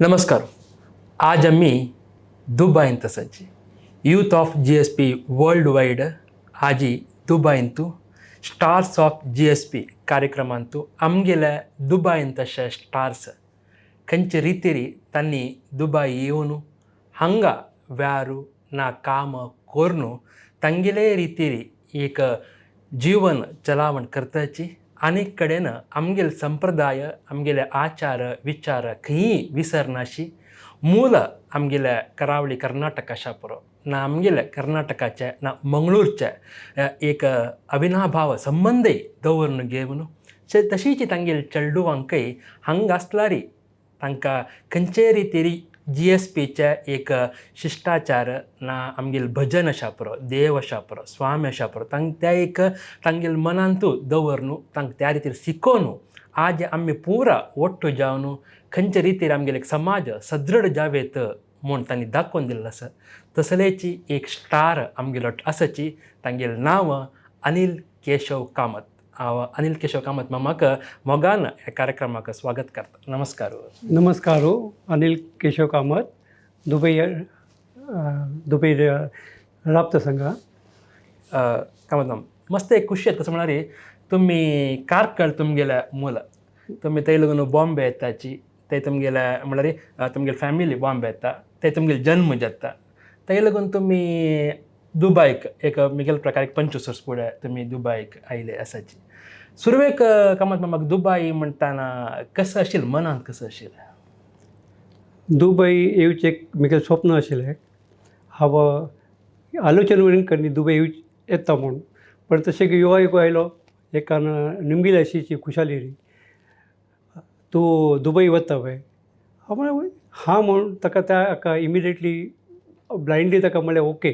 नमस्कार. आज आम्ही दुबईंत सज्जी youth of GSP world wide आजी दुबईंतू स्टार्स ऑफ GSP कार्यक्रमांतू आमगेल्या दुबईंत अशे स्टार्स खंयचे रितीरी तांणी दुबई येवन हांगा व्यारू ना काम कोरनू तांगेले रितीरी एक जीवन चलावण करताची आनीक कडेन आमगेले संप्रदाय आमगेले आचार विचार खंयी विसरनाशी मूल आमगेले करावळी कर्नाटक आसा पुरो ना आमगेले कर्नाटकाचे ना मंगळूरचे एक अविनाभाव संबंदय दवरून घेवन तशीच तांगेले चेडूवांकय हांगा आसल्यारी तांकां खंयचे रितीरी GSPचे एक शिश्टाचार ना आमगेले भजन आसा पुरो देव आसा पुरो स्वामी आसा पुरो त्या एक तांगेले मनांतू दवरून तांकां त्या रितीर शिकोवन आज आमी पुरा ओट्टू जावन खंयचे रितीर आमगेले समाज सदृढ जावेत म्हूण तांणी दाखोवन दिल्लो आसा. तसलेची एक स्टार आमगेलो आसाची तांगेलें नांव अनिल केशव कामत. हांव अनिल केशव कामत मामाक मोगान ह्या कार्यक्रमाक स्वागत करता. नमस्कार. नमस्कार. अनिल केशव कामत दुबई राबता संघ. कामत माम मस्त एक खुशी येता कसं म्हणारी तुम्ही कारकळ तुमगेल्या मूल तुम्ही थंय लागून बॉम्बे येताची ते तुमगेल्या म्हळ्यार तुमगेली फॅमिली बॉम्बे येता ते तुमगेले जन्म जाता थंय लागून तुम्ही दुबईक एक मुगेले प्रकार एक 25 वर्स फुडें तुमी दुबईक आयले आसाची. सुरवेक कामत मामाक दुबई म्हणटाना कसं आशिल्लें मनांत कसं आशिल्लें? दुबई येवचें एक मुगेलें स्वप्न आशिल्लें. हांव आलोचना वडील करनी दुबई येता म्हूण पण तशें योगायोग आयलो एका निमगिल्या अशीची खुशाली री तूं दुबई वता पळय. हांव म्हळें हां म्हूण ताका त्या हाका इमिडिएटली ब्लायंडली ताका म्हणलें ओके.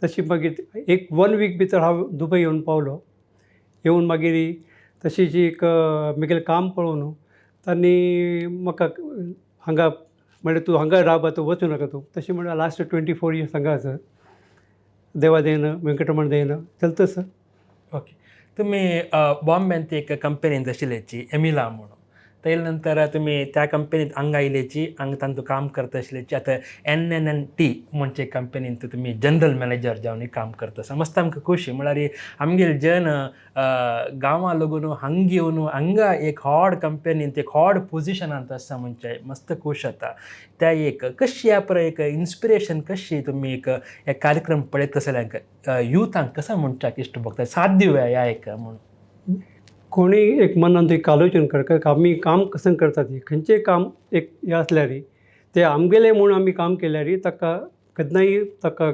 तशी मागीर एक 1 वीक भितर हांव दुबय येवन पावलो. येवन मागीर तशीच एक मुगेलें काम पळोवन तांणी म्हाका हांगा म्हणलें तूं हांगा राब तूं वचूं नाका तूं. तशें म्हणून लास्ट 24 इयर्स हांगा आसा. देवा देन वेंकटरमण देन चलता सर. ओके. तुम्ही बॉम्बेंत एक कंपनींत आशिल्लेची एमिला म्हणून थंय नंतर तुम्ही त्या कंपनींत हांगा आयलेची हांगा तांतूं काम करता आशिल्लेची आतां NNNT म्हणचे कंपनींत तुमी जनरल मॅनेजर जावन काम करता आसा. मस्त आमकां खुशी म्हळ्यार आमगेले जन गांवां लागून हांगा येवन हांगा एक व्हड कंपनींत एक व्हड पोजिशनांत आसा म्हणजे मस्त खूश जाता. त्या एक कशी ह्या पळय एक इन्स्पिरेशन कशी तुमी एक कार्यक्रम पळयत आसल्याक युथांक कसं म्हणच्याक इश्ट भोगता साध्य ह्या एक म्हणून कोणी एक मनांत एक आलोचना करता आमी काम कसं करतात खंयचें काम एक हें आसल्यार तें आमगेलें म्हूण आमी काम केल्यार ताका केन्नाय ताका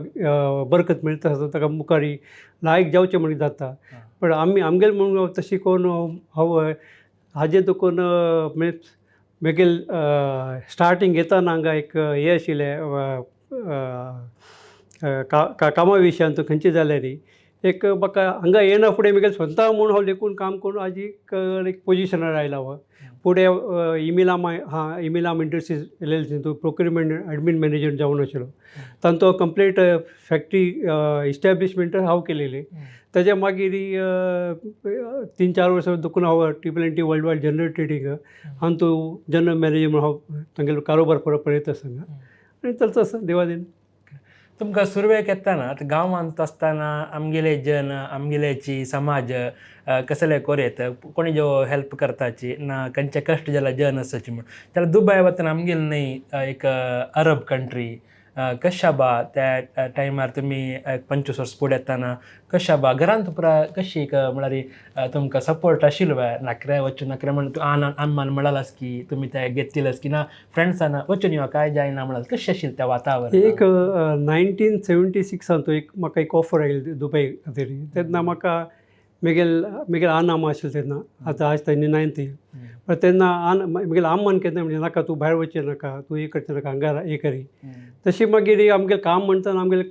बरकत मेळटा ताका मुखारी लायक जावचें म्हणून जाता. पण आमी आमगेलें म्हणून तशी करून हांव हाजे देखून मुगेल स्टार्टींग येताना हांगा एक हें आशिल्लें कामा विशयांत खंयचें जाल्यार एक म्हाका हांगा येना फुडें मुगेलें स्वता म्हूण हांव देखून काम करून आज एक पोजिशनार आयला. हांव फुडें इमिलाम इंडस्ट्रीज LLC तूं प्रोक्युरमेंट एडमीन मॅनेजर जावन आशिल्लो. तांचो कंप्लीट फॅक्टरी इस्टॅब्लिशमेंट हांव केलेली. ताच्या मागीर 3-4 वर्सां देखून हांव TNT world wide general trading हातूंत जनरल मॅनेजर म्हणून हांव तांगेलो कारोबार पळयता आसा आनी चलता आसा देवादेन. तुमकां सुरवेक येताना आतां गांवांत आसतना आमगेले जन आमगेलेची समाज कसले कोरेत कोणी जो हेल्प करताची ना खंयचे कश्ट जाला जन आसाची म्हूण जाल्यार दुबय वतना आमगेले न्हय एक अरब कंट्री कशा बा त्या टायमार तुमी 25 वर्स फुडें येताना कशा बा घरांत पुरा कशी म्हळ्यार तुमकां सपोर्ट आशिल्लो नाकरे वचून नाकरे म्हण तूं आमान म्हणालास की तुमी ते घेतिलास की ना फ्रेंड्सान वचून यो काय जायना म्हणाल कशें आशिल्लें तें वातावरण? एक 1976 एक म्हाका एक ऑफर आयली दुबय खातीर. तेन्ना म्हाका मुगेल आम आशिल्लो तेन्ना आतां आज तांणी 9th इयर. पण तेन्ना मुगेल आमान केन्ना म्हणजे नाका तूं भायर वचचें नाका तूं हें करचें नाका हांगा हें करी. तशी मागीर आमगेलें काम म्हणटाना आमगेले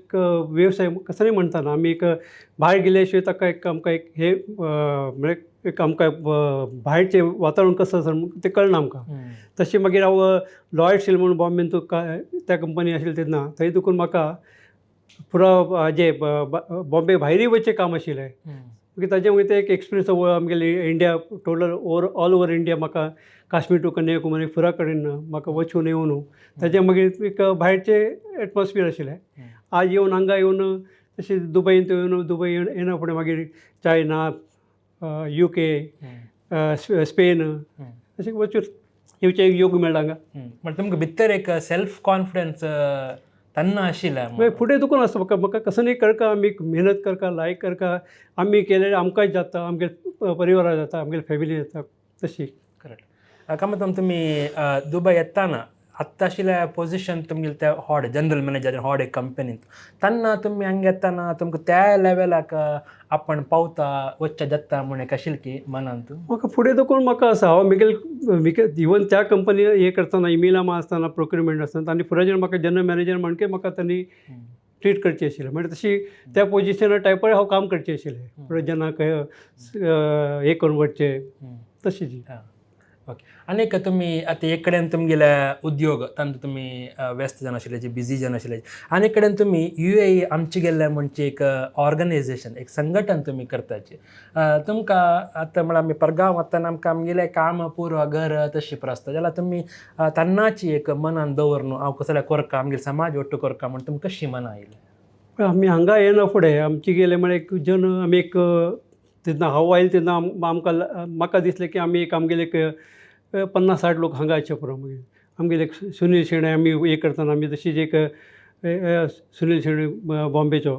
वेवसाय कसो म्हणटाना आमी एक भायर गेले शिवाय ताका एक आमकां एक हे म्हणजे एक आमकां भायरचें वातावरण कसं आसा तें कळना आमकां. तशें मागीर हांव लॉयड्स म्हणून बॉम्बेन त्या कंपनी आशिल्ली तेन्ना थंय देखून म्हाका पुरो हाजें बॉम्बे भायरूय वचचें काम आशिल्लें. मागीर ताजे मागीर ते एक एक्सपिरियन्स आमगेले India total all over India म्हाका काश्मीर टू कन्याकुमारी फुरा कडेन म्हाका वचून येवन ताजे मागीर एक भायरचे एटमॉस्फियर आशिल्लें. आज येवन हांगा येवन तशें दुबयंत येवन दुबय येना फुडें मागीर चायना, UK, स्पेन अशें वचून येवचे एक योग मेळ्ळा हांगा. म्हणजे तुमकां भितर एक सेल्फ कॉन्फिडन्स तेन्ना आशिल्लें. मागीर फुडें दुखून आसता म्हाका कसं नाही करता, आमी मेहनत करता, लायक करता, आमी केलें आमकांच जाता, आमगे परिवाराक जाता, आमगे फॅमिली जाता तशी. करेक्ट. कामत तुमी दुबय येताना आत्ता आशिल्ल्या पोझिशन तुमगेलें त्या हॉड जनरल मॅनेजर हॉड एक कंपनींत तेन्ना तुमी हांगा येताना तुमकां त्या लेवलाक आपण पावता वच्चें जाता म्हण एक आशिल्लें की मनांत? म्हाका फुडें देखून म्हाका आसा, हांव मिगेल इवन त्या कंपनी हे करतना इमेला आसतना प्रोक्युरमेंट आसतना तांणी फुडें म्हाका जनरल मॅनेजर म्हणके म्हाका तांणी ट्रीट करचें आशिल्लें. म्हणजे तशी त्या पोजिशना टायपार हांव काम करचें आशिल्लें. फुडें जेन्ना हे करून वचचें तशी जी. ओके. आनीक तुमी आतां एक कडेन तुमगेले उद्योग तांतूं तुमी व्यस्त जावन आशिल्ले, जे बिजी जावन आशिल्ले, आनी एक कडेन तुमी UAE आमचे गेल्ले म्हणचे एक ऑर्गनायझेशन, एक संघटन तुमी करताचे. तुमकां आतां म्हळ्यार आमी परगांव वतना आमकां आमगेलें काम पुरो घर तशें पुरो आसता, जाल्यार तुमी तेन्नाची एक मनान दवरून हांव कसले करता, आमगेले समाज ओट्टू करता म्हण तुमकां कशी मना आयली? आमी हांगा येना फुडें आमची गेले म्हळ्यार एक जन आमी एक तेन्ना हांव आयले तेन्ना म्हाका दिसलें की आमी एक आमगेले एक 50-60 लोक हांगा येवचे पुरो. मागीर आमगेले एक सुनील शेणै आमी हे करतना आमी तशीच एक सुनील शेणै बॉम्बेचो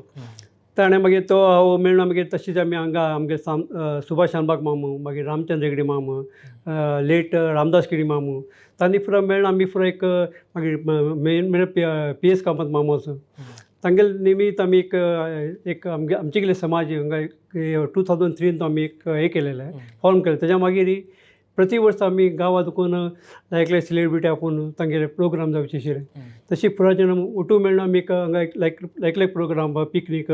ताणें मागीर तो हांव मेळून मागीर तशीच आमी हांगा आमगे सुभाष शानबाग मामू, मागीर रामचंद्र हेगडे मामू, लेट रामदास केडी मामू, तांणी पुरो मेळून आमी पुरो एक मागीर मेन म्हळ्यार PS कामत मामू आसा, तांगेले निमित्त आमी एक आमचे गेले समाज हांगा 2003 आमी एक हे केलेलें फॉर्म केलें. तेज्या मागीर प्रति वर्स आमी गांवांत वचून लायकले सेलिब्रिटी आपूण तांगेले प्रोग्राम जावचे आशिल्ले. तशी पुराय जाण उठूं मेळून आमी हांगा एक लायकले प्रोग्राम पिकनीक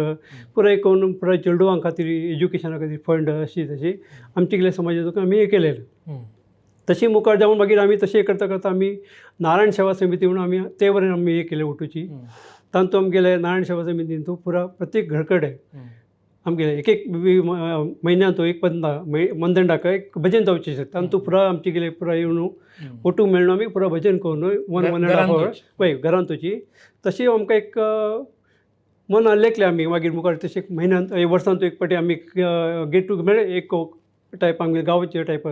पुराय करून पुराय चेडवां खातीर एज्युकेशना खातीर फंड अशी तशी आमचे गेले समाजाचो आमी हे केलेलें. तशी मुखार जावन मागीर आमी तशें करता करता आमी नारायण सेवा समिती म्हणून आमी ते वरेन आमी हे केलें उठूची. तांतूं आमगेले नारायण सेवा समितींतूं पुरा प्रत्येक घर कडेन आमगेले एक म्हयन्यांतूं एक मंदंडाक एक भजन जावचें आसा. तांतूं पुरा आमचे गेले पुरा येवन ओटू मेळून आमी पुरा भजन करून 1.5 hour पळय घरांतूची. तशी आमकां एक मन लेखलें आमी मागीर मुखार तशें म्हयन्यांत वर्सांतूं एक पाटी आमी गेट टू म्हळ्यार एक टायप आमगे गांवचे टायप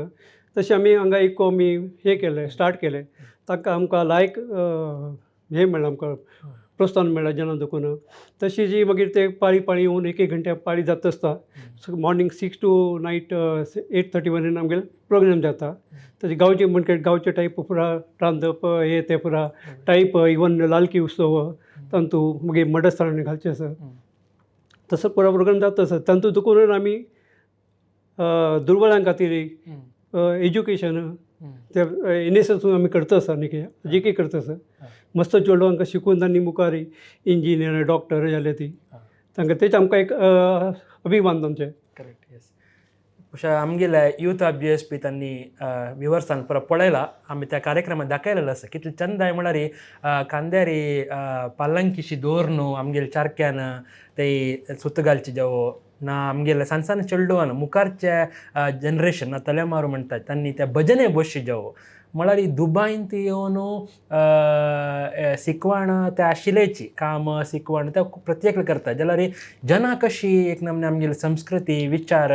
तशें आमी हांगा एक आमी हे केलें स्टार्ट केलें. ताका आमकां लायक हे मेळ्ळें आमकां प्रोत्साहन मेळ्ळें जेन्ना देखून तशी जी मागीर ते पाळी पाळी येवन एक घंटे पाळी जाता आसता. मॉर्निंग 6 to night 8:30 मेरेन आमगेले प्रोग्राम जाता. तशें गांवचे म्हणके गांवचे टायप पुरा रांदप हे ते पुरा टायप इवन लालकी उत्सव तांतूं मागीर मडस्थान घालचें आसा तसो पुरा प्रोग्राम जाता आसा. तांतूं देखून आमी दुर्बलां खातीर एज्युकेशन ते NSS आमी करता आसा न्ही JK करता आसा. मस्त चेडवांक शिकून तांणी मुखार इंजिनियर डॉक्टर जाले ती तांकां तेच आमकां एक अभिमान आमचें. करेक्ट. येस. अशें आमगेले यूथ ऑफ GSP त्यांनी विवर्सान पुरो पळयला. आमी त्या कार्यक्रमात दाखयलेलो आसा कितले चंद आय म्हळ्यार कांद्यारी पालंकीशी दवरून आमगेले चारक्यान ते सुत घालचे जावो ना आमगेले सानसान चेडवान मुखारचे जनरेशन तलेमारू म्हणटात त्यांनी त्या भजने बसची जावो म्हळ्यार दुबायंत येवन शिकवण त्या आशिल्लेची काम शिकवण त्या प्रत्येक करता जाल्यार जना कशी एक नमने आमगेली संस्कृती विचार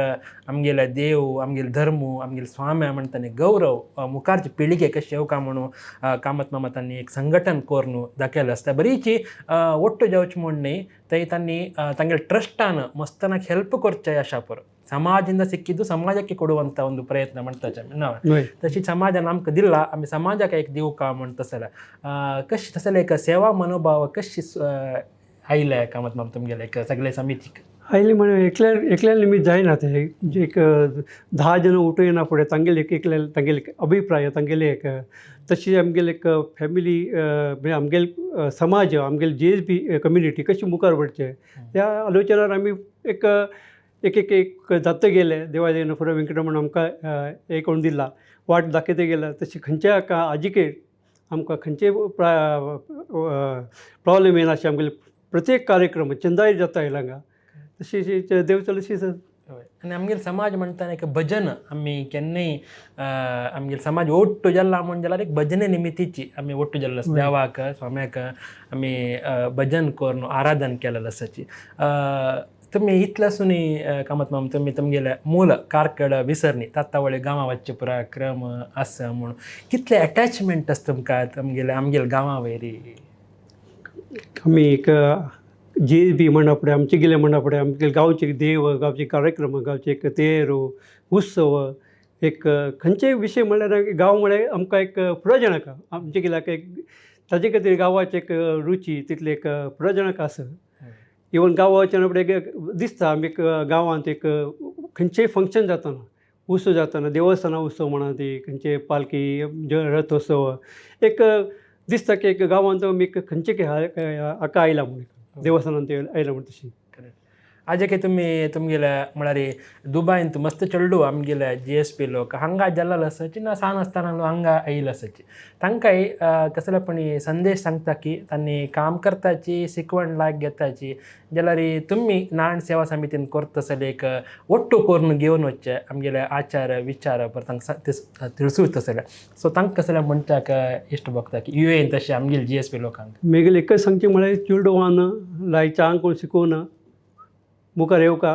आमगेले देव आमगेले धर्म आमगेले स्वाम्या म्हणटाने गौरव मुखारची पिळगे कशी येवका म्हणून कामत मामा तांणी एक संघटन करून दाखयलें आसता. बरीची ಒಟ್ಟು जावची म्हण न्ही ते तांणी तांगेले ट्रस्टान मस्तनाक हेल्प करचें आशा पुरो ಸಮಾಜದಿಂದ ಸಿಕ್ಕಿದ್ದು ಸಮಾಜಕ್ಕೆ ಕೊಡುವಂಥ ಒಂದು ಪ್ರಯತ್ನ ಮಾಡ್ತಾ तशी समाजान आमकां दिला आमी समाजाक एक दिवं का म्हण तसले कशी तसले एक सेवा मनोभाव कशी आयले कामत माम तुमगेले एक सगळे समितीक आयली म्हण एकल्या निमित्त जायना ते एक 10 जण उठूं येना फुडें तांगेले एकले तांगेले अभिप्राय तांगेले एक तशी आमगेले एक फॅमिली म्हणजे आमगेले समाज आमगेले GSB कम्युनिटी कशी मुखार व्हरचें ह्या आलोचनार आमी एक एक एक एक जाता गेले देवादेन फुडें वेंकटरमण आमकां हे करून दिला वाट दाखयते गेला. तशी खंयच्या आजिकेर आमकां खंयचे प्रॉब्लेम येना अशें आमगेले प्रत्येक कार्यक्रम चंदाय जाता येयला हांगा तशी देव चलशी आनी आमगेलो समाज म्हणटाना एक भजन आमी केन्नाय आमगेलो समाज ओट्टू जाल्ला म्हण जाल्यार एक भजने निमित्तीची आमी ओट्टू जाल्लो आसा देवाक स्वाम्याक आमी भजन करून आराधन केलेलो आसाची तुमी इतले आसुनी कामत माम तुमी तुमगेले मूल कारकड विसरनी तात्तावळे गांवां वच्चे पुरा क्रम आसा म्हूण कितले अटॅचमेंट आसा तुमकां आमगेले गांवां वयरी आमी एक GSB म्हणा फुडें आमचे गेले म्हणा फुडें आमचे गांवचे देव गांवचे कार्यक्रम गांवचे एक तेरो उत्सव एक खंयचेय विशय म्हणल्यार गांव म्हळ्यार आमकां एक पुरायजनक आमचे गेल्याक एक ताजे खातीर गांवाची एक रुची तितली एक पुरायजनक आसा इवन गांवाच्या फुडें दिसता आमी एक गांवांत एक खंयचेय फंक्शन जातना उत्सव जातना देवस्थाना उत्सव म्हणा ती खंयचे पालखी रथोत्सव एक दिसता की एक गांवांत आमी खंयचे हाका आयला म्हणून देवस्थानांत आयला म्हणून तशी आजे के तुमी तुमगेले म्हळ्यार दुबायन मस्त चेडू आमगेले GSP लोक हांगा जाल्लो आसाची ना सान आसतना हांगा येयलो आसाची तांकांय कसलेपणी संदेश सांगता की तांणी काम करताची शिकवण लायक घेताची जाल्यार तुमी नारायण सेवा समितीन करता तसले एक ओट्टू करून घेवन वच्चे आमगेले आचार विचार पर तांकां तिळसूत तसले सो तांकां कसले म्हणटाक इश्ट भोगता की UAN तशें आमगेले GSP लोकांक मेगेले एकच सांगचें म्हळ्यार चेडवान लायच्या आंग कोण शिकोवन मुखार येवका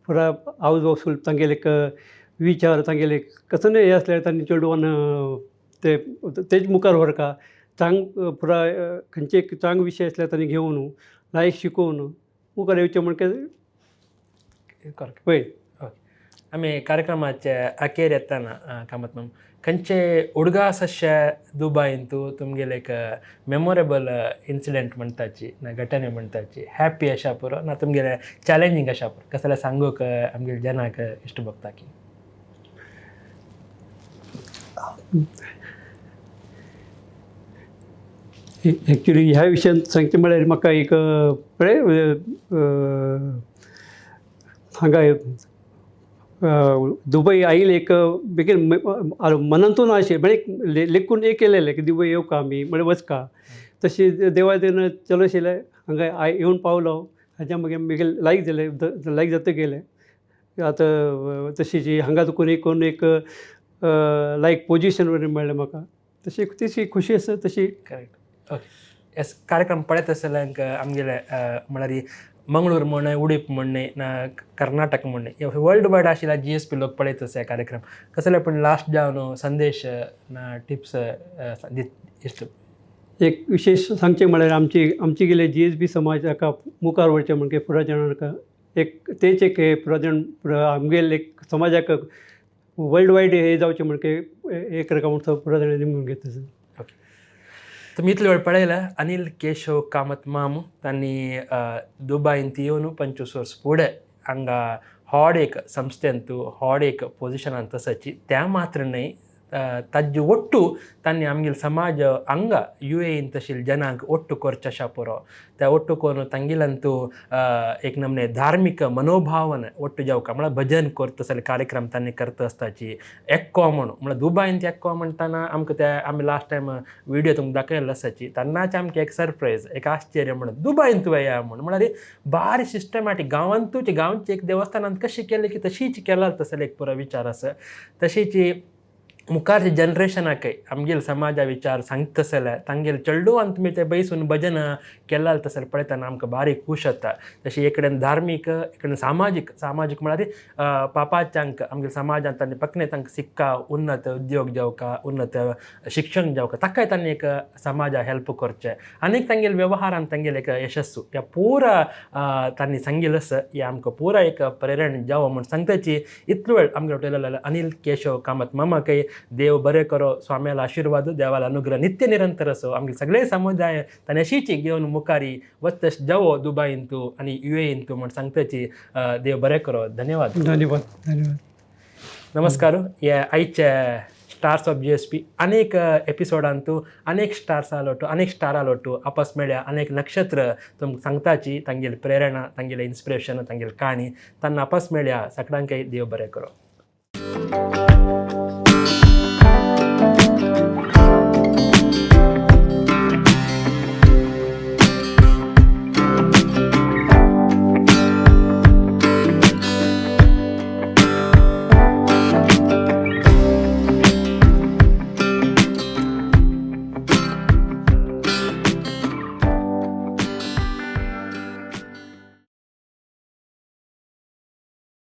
पुरा आवज वसूल तांगेले एक विचार तांगेले कसले हे आसल्यार तांणी चेडवान तेज मुखार व्हरका चांग पुरा खंयचे एक चांग विशय आसल्यार तांणी घेवन लायक शिकोवन मुखार येवचें म्हण पळय आमी कार्यक्रमाचे अखेर येताना कामत मॅम खंयचे उडगास अशे दुबायन तुमगेले एक मेमोरेबल इन्सिडेंट म्हणटाची ना घटने म्हणटाची हॅपी अशा पुरो ना तुमगेले चॅलेंजींग अशा पुरो कसले सांगूक आमगेले जनाक इश्ट भोगता की एक्चुली ह्या विशयान सांगचें म्हळ्यार म्हाका एक पळय हांगा दुबय आयिल्ले एक बेगीन मनांतून अशें म्हणजे लेखून एक केलेलें की दुबय येवका आमी म्हळ्यार वचका तशी देवान चलो आशिल्लें हांगा येवन पावलो हाज्या मागीर बेगीन लायक जालें लायक जाता गेलें आतां तशी जी हांगा कोण एक लायक पोजिशन मेळ्ळें म्हाका तशी खुशी आसा तशी करेक्ट ओके कार्यक्रम पळयत आसल्याक आमगेले म्हळ्यार मंगळूर म्हणणे उडीप म्हणणे ना कर्नाटक म्हणणे वर्ल्ड वायड आशिल्ला GSP लोक पळयत आसा कार्यक्रम कसले पण लास्ट जावन संदेश ना टिप्स इश्ट एक विशेष सांगचें म्हळ्यार आमची गेले GSB समाज हाका मुखार व्हरचें म्हणजे पुराय जाणांक एक तेच एक हे पुराय आमगेले एक समाजाक वर्ल्ड वायड हे जावचें म्हणजे एक रकम पुराय जाणां निमून घेता ओके तुम्ही इतले वेळ पळयला अनिल केशव कामत मामू तांणी दुबायन येवन 25 वर्स फुडें हांगा व्हड एक संस्थेंत व्हड एक पोजिशनान तसाची त्या मात्र न्हय ताजे ಒಟ್ಟು तांणी आमगेलो समाज हांगा UAN तशील जनांक ಒಟ್ಟು करचे आसा पुरो त्या ಒಟ್ಟು करून तांगेलांतू एक नमने धार्मिक मनोभावन ಒಟ್ಟು जावका म्हळ्यार भजन करता तसले कार्यक्रम तांणी करता आसताची एक्को म्हणून म्हळ्यार दुबायन एक्को म्हणटाना आमकां ते आमी लास्ट टायम व्हिडिओ तुमकां दाखयल्लो आसाची तेन्नाच आमकां एक सरप्रायज एक आश्चर्य म्हणून दुबायन येया म्हणून म्हळ्यार बारी सिस्टमॅटीक गांवांची एक देवस्थानांत कशी केली की तशीच केला तसले एक पुरो विचार आसा तशीची मुखारचे जनरेशनाकय आमगेल समाजा विचार सांगता तसले तांगेल चेडूवान तुमी ते बैसून भजन केलां तसले पळयतना आमकां बारी खूश जाता तशी एक कडेन धार्मीक एक कडेन सामाजीक म्हळ्यार पापाच्यांक आमगेल समाजांत तांणी पक्ने तांकां सिक्का उन्नत उद्योग जावका उन्नत शिक्षण जावका ताकाय तांणी एक समाजा हेल्प करचें आनीक तांगेल वेवहारान तांगेल एक यशस्सू ह्या पुरा तांणी सांगिल्लें आसा हें आमकां पुरा एक प्रेरण जावं म्हूण सांगताची इतलो वेळ आमगे उलयलेलो अनिल केशव कामत मामाकय देव बरें करो स्वाम्याला आशीर्वाद देवाला अनुग्रह नित्य निरंतर असो आमगे सगळे समुदाय ताणें अशीच घेवन मुखारी वचत जावो दुबायन तूं आनी UAN तूं म्हण सांगताची देव बरें करो धन्यवाद नमस्कार हे आयचे स्टार्स ऑफ GSP अनेक एपिसोडांतू अनेक स्टार्स आलोटू अनेक स्टार आलोटू आपस मेळ्या अनेक नक्षत्र तुमकां सांगताची तांगेली प्रेरणा तांगेलें इन्स्पिरेशन तांगेली काणी तांना आपस मेळ्या सगळ्यांकय देव बरें करो